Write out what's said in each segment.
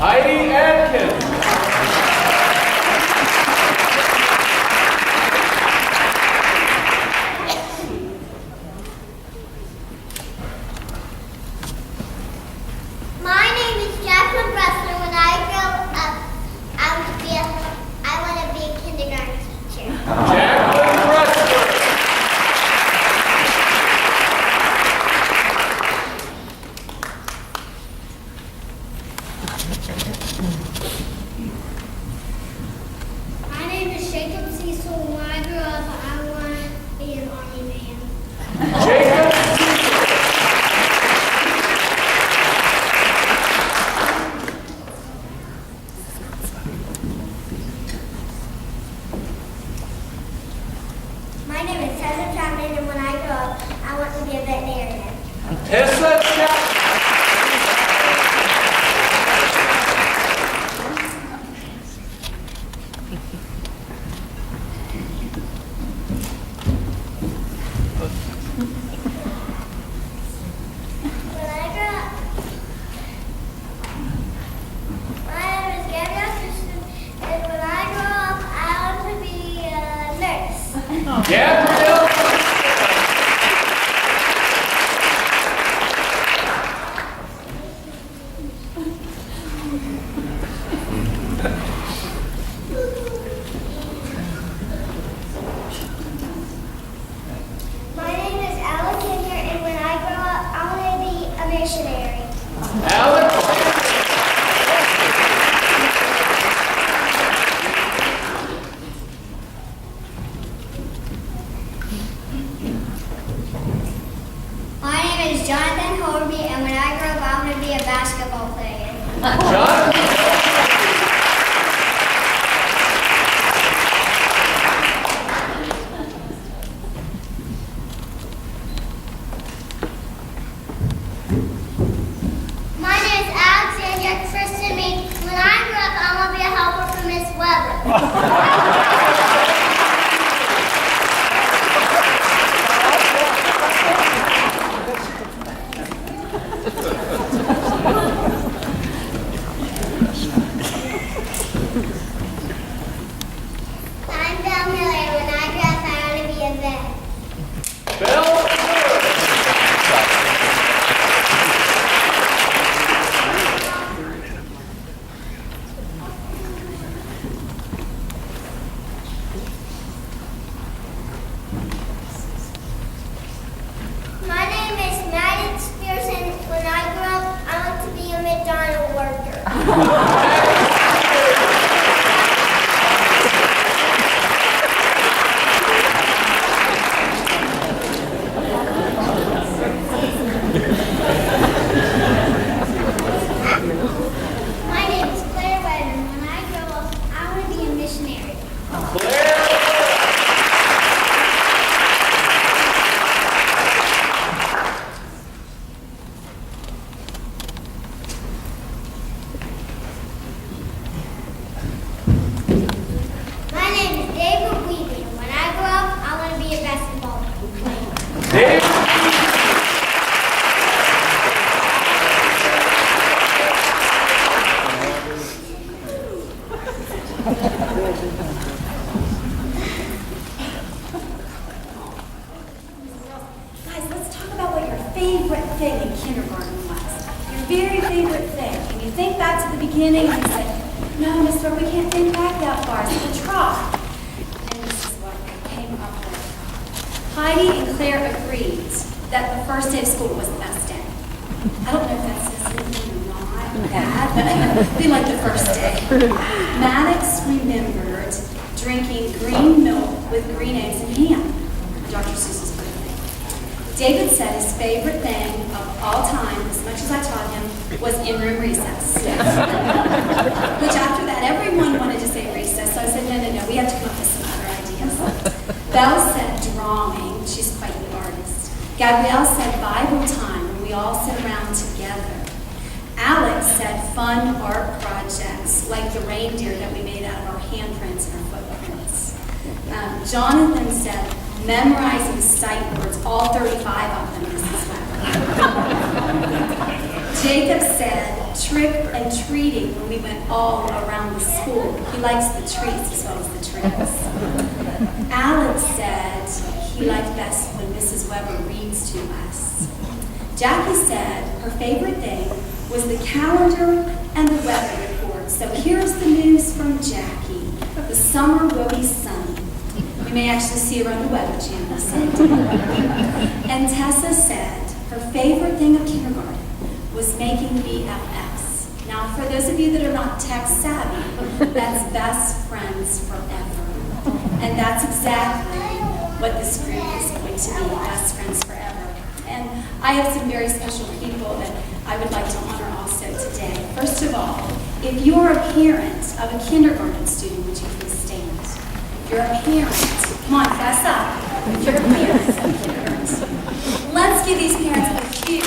Heidi Adkins. My name is Jacqueline Bressler. When I grow up, I want to be a kindergarten teacher. Jacqueline Bressler. My name is Jacob Cecil. When I grow up, I want to be an army man. Jacob. My name is Tessa Chapman, and when I grow up, I want to be a veterinarian. Tessa Chapman. When I grow up, my name is Gabrielle Christian, and when I grow up, I want to be a nurse. Gabrielle. My name is Alex Hinder, and when I grow up, I want to be a missionary. Alex. My name is Jonathan Horby, and when I grow up, I want to be a basketball player. John. My name is Alexandra Kristen Mead. When I grow up, I want to be a helper for Miss Weber. I'm Belle Miller. When I grow up, I want to be a vet. Bell. My name is Maddie Spears, and when I grow up, I want to be a McDonald's worker. My name is Claire Webb, and when I grow up, I want to be a missionary. Claire. My name is David Weaving, and when I grow up, I want to be a basketball player. Dave. Guys, let's talk about what your favorite thing in kindergarten was. Your very favorite thing. And you think back to the beginning and you say, no, Miss Thorpe, we can't think back that far, so we'll try. And this is what I came up with. Heidi and Claire agreed that the first day of school was the best day. I don't know if that says anything or not, bad, but they like the first day. Maddox remembered drinking green milk with green eggs and ham. Dr. Seuss's birthday. David said his favorite thing of all time, as much as I taught him, was in-room recess. Which after that, everyone wanted to say recess, so I said, no, we have to come up with some other ideas. Belle said drawing, she's quite the artist. Gabrielle said Bible time, when we all sit around together. Alex said fun art projects, like the reindeer that we made out of our handprints and our footprints. Jonathan said memorizing sight words, all 35 of them, Mrs. Weber. Jacob said trick-or-treating when we went all around the school. He likes the treats as well as the tricks. Alex said he liked best when Mrs. Weber reads to us. Jackie said her favorite thing was the calendar and the weather report. So here's the news from Jackie. The summer will be sunny. You may actually see her on the Weather Channel sometime. And Tessa said her favorite thing of kindergarten was making BFFs. Now, for those of you that are not tech savvy, that's best friends forever. And that's exactly what this group is going to be, best friends forever. And I have some very special people that I would like to honor also today. First of all, if you're a parent of a kindergarten student, would you please stand? If you're a parent, come on, fess up. If you're a parent of kindergarten student, let's give these parents a huge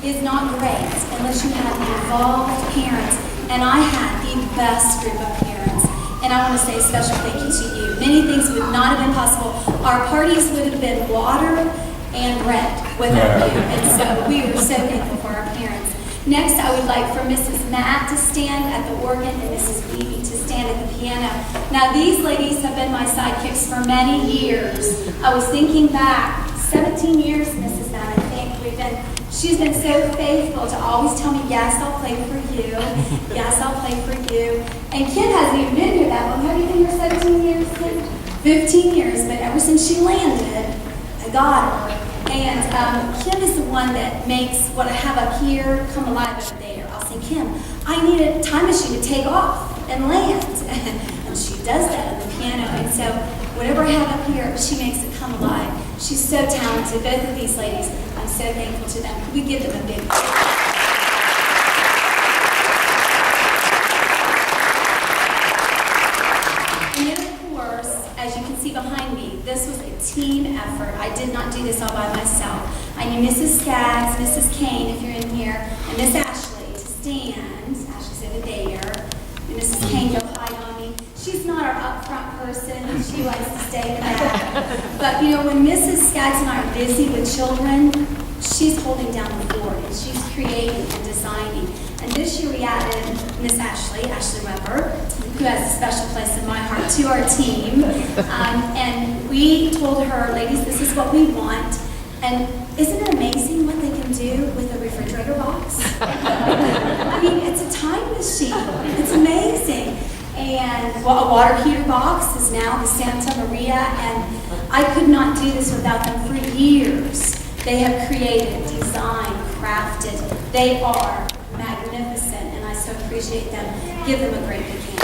is not great unless you have involved parents, and I had the best group of parents, and I want to say a special thank you to you. Many things would not have been possible. Our parties would have been water and bread without you, and so we were so thankful for our parents. Next, I would like for Mrs. Matt to stand at the organ and Mrs. Levy to stand at the piano. Now, these ladies have been my sidekicks for many years. I was thinking back, 17 years, Mrs. Matt, I think she's been so faithful to always tell me, yes, I'll play for you. Yes, I'll play for you. And Kim hasn't even been here that long. Have you been here 17 years, Kim? 15 years, but ever since she landed, I got her. And Kim is the one that makes what I have up here come alive over there. I'll say, Kim, I need a time machine to take off and land. And she does that on the piano. And so whatever I have up here, she makes it come alive. She's so talented, both of these ladies. I'm so thankful to them. Can we give them a big And then, of course, as you can see behind me, this was a team effort. I did not do this all by myself. I need Mrs. Skaggs, Mrs. Kane, if you're in here, and Miss Ashley to stand. Ashley's over there. And Mrs. Kane, don't hide on me. She's not our up-front person. She likes to stay back. But, you know, when Mrs. Skaggs and I are busy with children, she's holding down the fort, and she's creating and designing. And this year we added Miss Ashley Weber, who has a special place in my heart, to our team. And we told her, ladies, this is what we want. And isn't it amazing what they can do with a refrigerator box? I mean, it's a time machine. It's amazing. And well, a water heater box is now the Santa Maria, and I could not do this without them for years. They have created, designed, crafted. They are magnificent, and I so appreciate them. Give them a great big hand.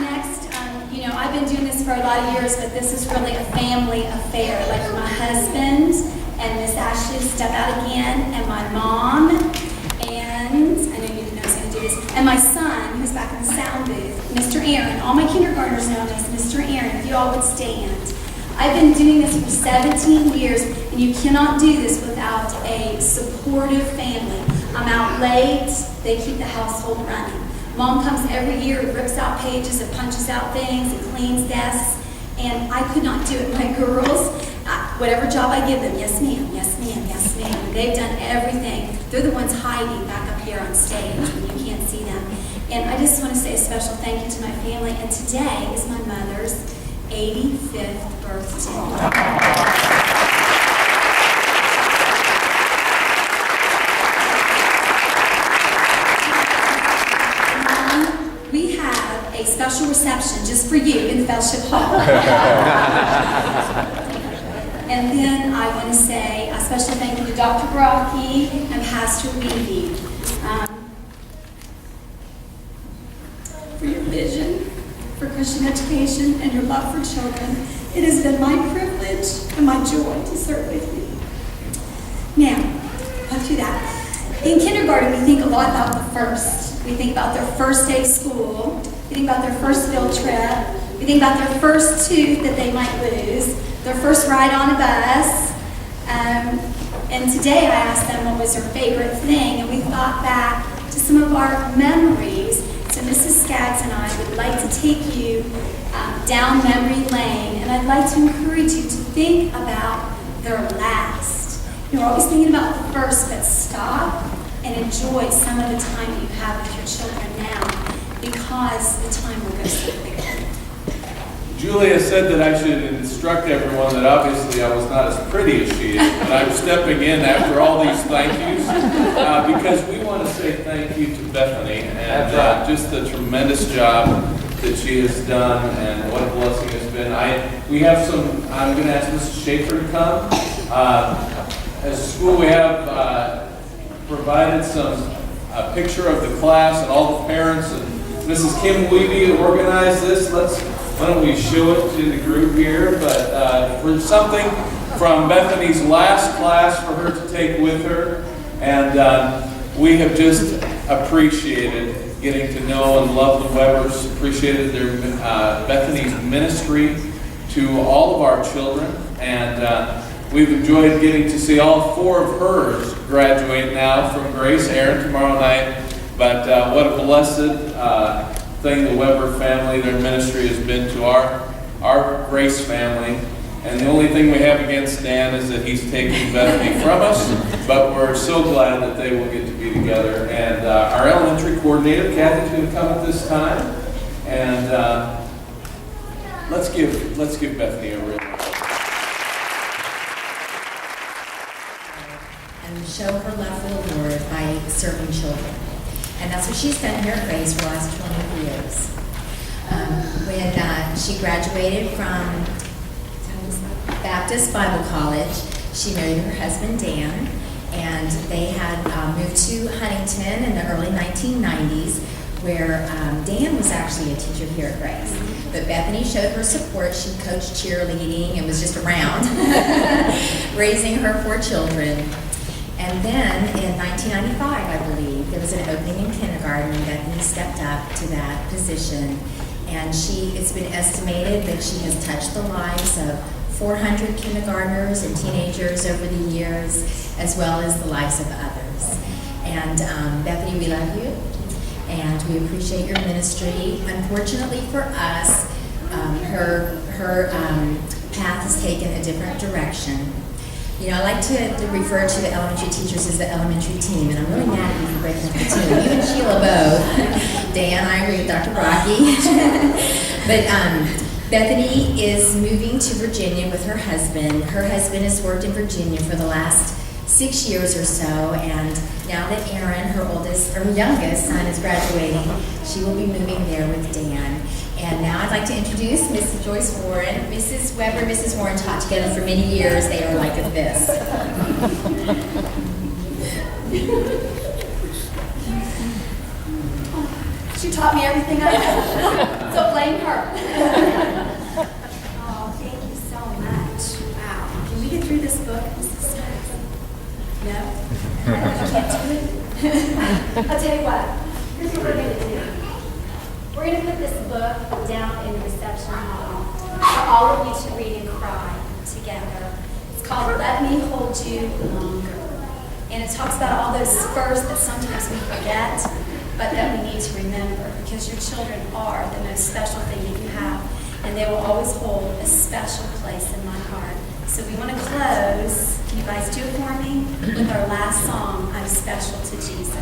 Next, you know, I've been doing this for a lot of years, but this is really a family affair. Like my husband and Miss Ashley step out again, and my mom, and I know you didn't know I was going to do this, and my son, who's back in the sound booth, Mr. Aaron. All my kindergartners know him as Mr. Aaron, if you all would stand. I've been doing this for 17 years, and you cannot do this without a supportive family. I'm out late, they keep the household running. Mom comes every year, rips out pages and punches out things and cleans desks, and I could not do it. My girls, whatever job I give them, yes ma'am, yes ma'am, yes ma'am. They've done everything. They're the ones hiding back up here on stage when you can't see them. And I just want to say a special thank you to my family. And today is my mother's 85th birthday. We have a special reception just for you in the Fellowship Hall. And then I want to say a special thank you to Dr. Brocky and Pastor Levy for your vision for Christian education and your love for children. It has been my privilege and my joy to serve with you. Now, up to that. In kindergarten, we think a lot about the first. We think about their first day of school. We think about their first field trip. We think about their first tooth that they might lose. Their first ride on a bus. And today I asked them what was their favorite thing, and we thought back to some of our memories. So Mrs. Skaggs and I would like to take you down memory lane, and I'd like to encourage you to think about their last. We're always thinking about the first, but stop and enjoy some of the time that you have with your children now, because the time will go so quickly. Julia said that I should instruct everyone that obviously I was not as pretty as she is, but I'm stepping in after all these thank yous because we want to say thank you to Bethany and just the tremendous job that she has done and what a blessing it's been. I'm going to ask Mrs. Schaefer to come. As a school, we have provided a picture of the class and all the parents, and Mrs. Kim Weeby organized this. Why don't we show it to the group here? But for something from Bethany's last class for her to take with her, and we have just appreciated getting to know and love the Webbers. Appreciated their Bethany's ministry to all of our children, and we've enjoyed getting to see all 4 of hers graduate now from Grace. Aaron tomorrow night. But what a blessed thing the Weber family, their ministry has been to our Grace family. And the only thing we have against Dan is that he's taking Bethany from us. But we're so glad that they will get to be together. And our elementary coordinator, Kathy's going to come at this time. And let's give Bethany a real and show her love for the Lord by serving children. And that's what she's done here at Grace for the last 20 years. When she graduated from Baptist Bible College, she married her husband Dan, and they had moved to Huntington in the early 1990s, where Dan was actually a teacher here at Grace. But Bethany showed her support. She coached cheerleading and was just around, raising her 4 children. And then in 1995, I believe, there was an opening in kindergarten, and Bethany stepped up to that position. And it's been estimated that she has touched the lives of 400 kindergartners and teenagers over the years, as well as the lives of others. And Bethany, we love you, and we appreciate your ministry. Unfortunately for us, her path has taken a different direction. You know, I like to refer to the elementary teachers as the elementary team, and I'm really mad at you for breaking up the team. You and Sheila both. Dan, I agree with Dr. Rocky. But Bethany is moving to Virginia with her husband. Her husband has worked in Virginia for the last 6 years or so, and now that Aaron, her youngest son, is graduating, she will be moving there with Dan. And now I'd like to introduce Mrs. Joyce Warren. Mrs. Weber and Mrs. Warren taught together for many years. They are like this. She taught me everything I know, so blame her. Oh, thank you so much. Wow. Can we get through this book, Mrs. Skaggs? No? I can't do it? I'll tell you what. Here's what we're going to do. We're going to put this book down in the reception hall for all of you to read and cry together. It's called Let Me Hold You Longer. And it talks about all those firsts that sometimes we forget, but that we need to remember, because your children are the most special thing that you have, and they will always hold a special place in my heart. So we want to close, can you guys do it for me, with our last song, I'm Special to Jesus.